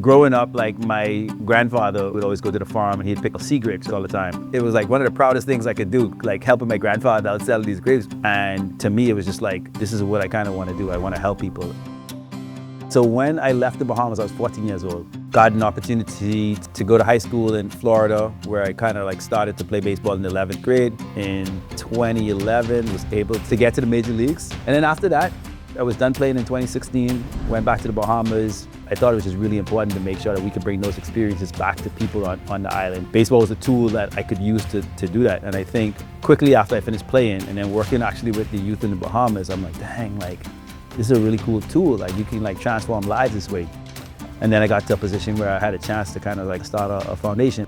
Growing up, like my grandfather would always go to the farm and he'd pick sea grapes all the time. It was like one of the proudest things I could do, like helping my grandfather out sell these grapes. And to me, it was just like, this is what I kind of want to do. I want to help people. So when I left the Bahamas, I was 14 years old. Got an opportunity to go to high school in Florida, where I kind of like started to play baseball in the 11th grade. In 2011, was able to get to the major leagues. And then after that, I was done playing in 2016, went back to the Bahamas. I thought it was just really important to make sure that we could bring those experiences back to people on the island. Baseball was a tool that I could use to do that. And I think quickly after I finished playing and then working actually with the youth in the Bahamas, I'm like, dang, like, this is a really cool tool. Like, you can like transform lives this way. And then I got to a position where I had a chance to kind of like start a foundation.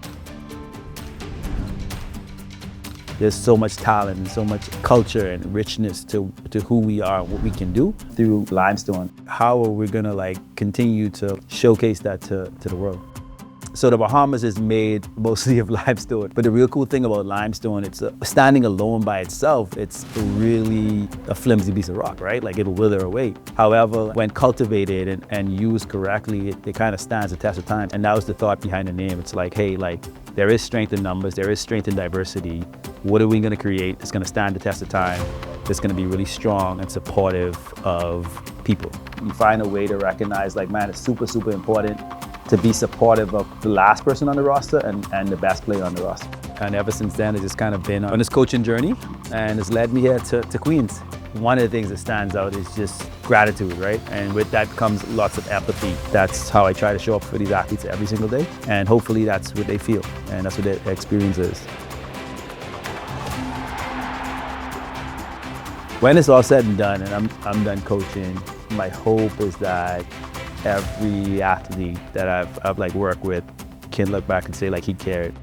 There's so much talent and so much culture and richness to who we are and what we can do through limestone. How are we gonna like continue to showcase that to the world? So the Bahamas is made mostly of limestone, but the real cool thing about limestone, it's standing alone by itself, it's really a flimsy piece of rock, right? Like it'll wither away. However, when cultivated and used correctly, it kind of stands the test of time. And that was the thought behind the name. It's like, hey, like there is strength in numbers, there is strength in diversity. What are we gonna create that's gonna stand the test of time, that's gonna be really strong and supportive of people? You find a way to recognize like, man, it's super, super important to be supportive of the last person on the roster and the best player on the roster. And ever since then, I've just kind of been on this coaching journey and it's led me here to Queens. One of the things that stands out is just gratitude, right? And with that comes lots of empathy. That's how I try to show up for these athletes every single day. And hopefully that's what they feel and that's what their experience is. When it's all said and done and I'm done coaching, my hope is that every athlete that I've like worked with can look back and say like he cared.